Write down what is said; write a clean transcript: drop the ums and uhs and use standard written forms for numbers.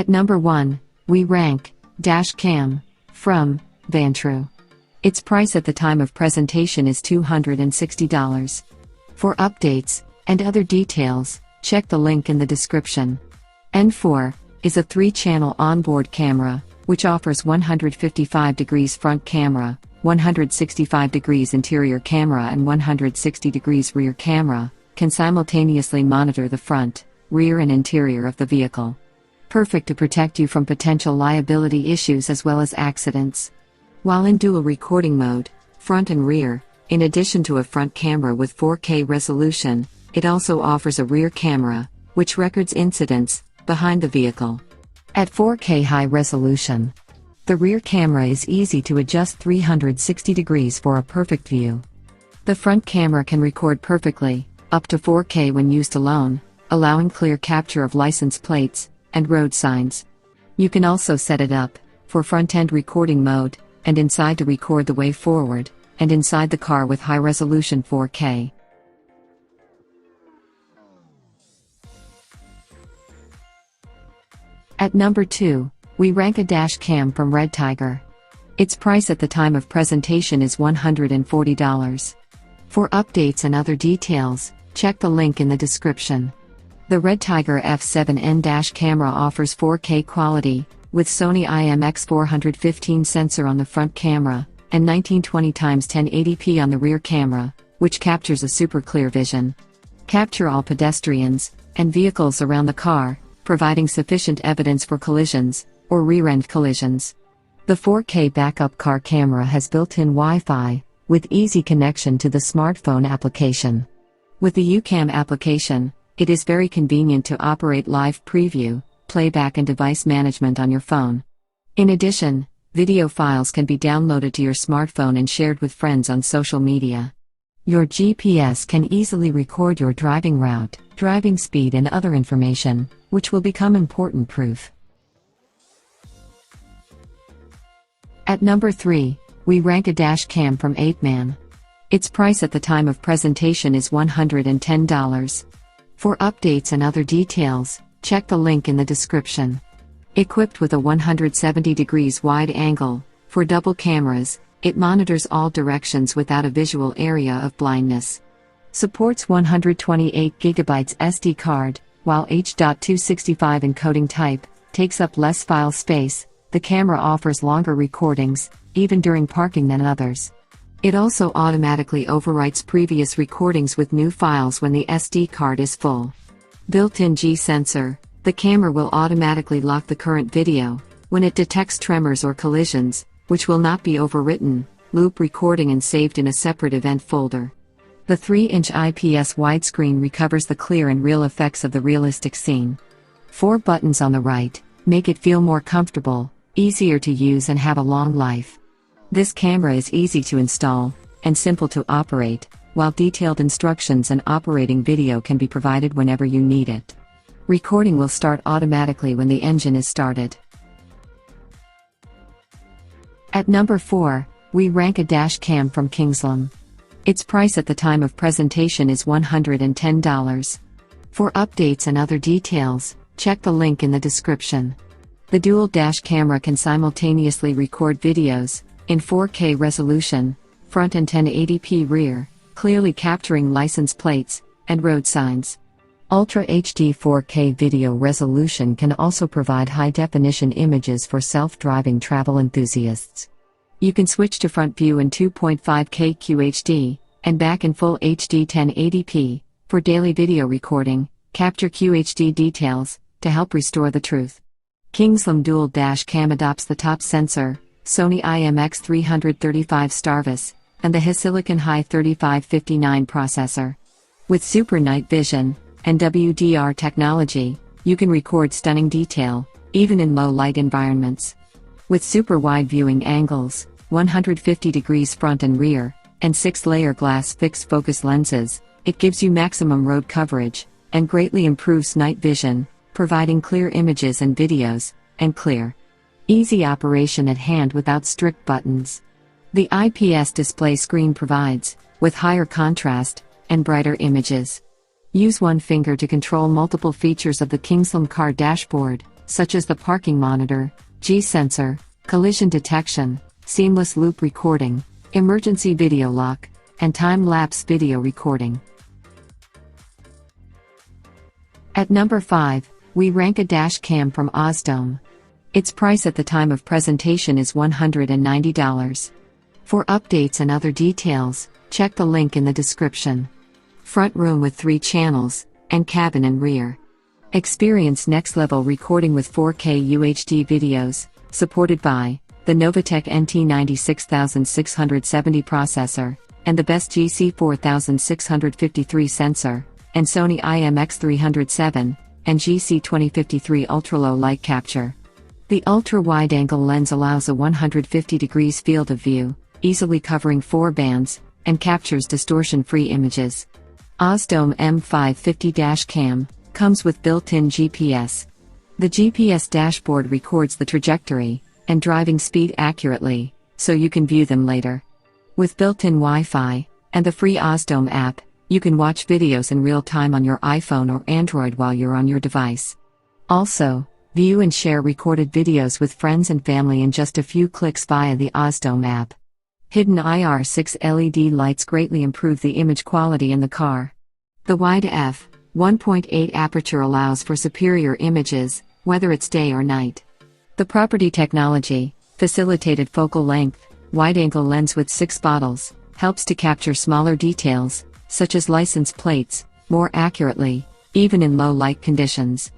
At number 1, we rank Dashcam from Vantrue. Its price at the time of presentation is $260. For updates and other details, check the link in the description. N4 is a 3-channel onboard camera, which offers 155 degrees front camera, 165 degrees interior camera and 160 degrees rear camera, can simultaneously monitor the front, rear and interior of the vehicle. Perfect to protect you from potential liability issues as well as accidents. While in dual recording mode, front and rear, in addition to a front camera with 4K resolution, it also offers a rear camera, which records incidents behind the vehicle. At 4K high resolution, the rear camera is easy to adjust 360 degrees for a perfect view. The front camera can record perfectly, up to 4K when used alone, allowing clear capture of license plates and road signs. You can also set it up for front-end recording mode, and inside to record the way forward, and inside the car with high-resolution 4K. At number 2, we rank a Dashcam from REDTIGER. Its price at the time of presentation is $140. For updates and other details, check the link in the description. The REDTIGER F7N dash camera offers 4K quality, with Sony IMX415 sensor on the front camera, and 1920x1080p on the rear camera, which captures a super clear vision. Capture all pedestrians and vehicles around the car, providing sufficient evidence for collisions or rear-end collisions. The 4K backup car camera has built-in Wi-Fi, with easy connection to the smartphone application. With the UCam application, it is very convenient to operate live preview, playback and device management on your phone. In addition, video files can be downloaded to your smartphone and shared with friends on social media. Your GPS can easily record your driving route, driving speed and other information, which will become important proof. At number 3, we rank a Dashcam from APEMAN. Its price at the time of presentation is $110. For updates and other details, check the link in the description. Equipped with a 170 degrees wide angle, for double cameras, it monitors all directions without a visual area of blindness. Supports 128 GB SD card, while H.265 encoding type takes up less file space. The camera offers longer recordings, even during parking than others. It also automatically overwrites previous recordings with new files when the SD card is full. Built-in G sensor, the camera will automatically lock the current video when it detects tremors or collisions, which will not be overwritten, loop recording and saved in a separate event folder. The 3-inch IPS widescreen recovers the clear and real effects of the realistic scene. 4 buttons on the right make it feel more comfortable, easier to use and have a long life. This camera is easy to install and simple to operate, while detailed instructions and operating video can be provided whenever you need it. Recording will start automatically when the engine is started. At number 4, we rank a Dashcam from Kingslim. Its price at the time of presentation is $110. For updates and other details, check the link in the description. The dual dash camera can simultaneously record videos in 4K resolution, front and 1080p rear, clearly capturing license plates and road signs. Ultra HD 4K video resolution can also provide high-definition images for self-driving travel enthusiasts. You can switch to front view in 2.5K QHD, and back in full HD 1080p, for daily video recording, capture QHD details, to help restore the truth. Kingslim Dual Dash Cam adopts the top sensor, Sony IMX335 Starvis, and the HiSilicon Hi 3559 processor. With super night vision and WDR technology, you can record stunning detail, even in low-light environments. With super wide viewing angles, 150 degrees front and rear, and 6-layer glass fixed focus lenses, it gives you maximum road coverage, and greatly improves night vision, providing clear images and videos, and clear, easy operation at hand without strict buttons. The IPS display screen provides, with higher contrast, and brighter images. Use one finger to control multiple features of the Kingslim car dashboard, such as the parking monitor, G-sensor, collision detection, seamless loop recording, emergency video lock, and time-lapse video recording. At number 5, we rank a dash cam from AZDOME. Its price at the time of presentation is $190. For updates and other details, check the link in the description. Front room with 3 channels, and cabin and rear. Experience next-level recording with 4K UHD videos, supported by the Novatech NT96670 processor, and the best GC4653 sensor, and Sony IMX307, and GC2053 ultra-low light capture. The ultra-wide-angle lens allows a 150 degrees field of view, easily covering 4 bands, and captures distortion-free images. AZDOME M550 Dashcam comes with built-in GPS. The GPS dashboard records the trajectory and driving speed accurately, so you can view them later. With built-in Wi-Fi and the free AZDOME app, you can watch videos in real time on your iPhone or Android while you're on your device. Also, view and share recorded videos with friends and family in just a few clicks via the AZDOME app. Hidden IR6 LED lights greatly improve the image quality in the car. The wide f1.8 aperture allows for superior images, whether it's day or night. The property technology, facilitated focal length, wide-angle lens with 6 bottles, helps to capture smaller details, such as license plates, more accurately, even in low light conditions.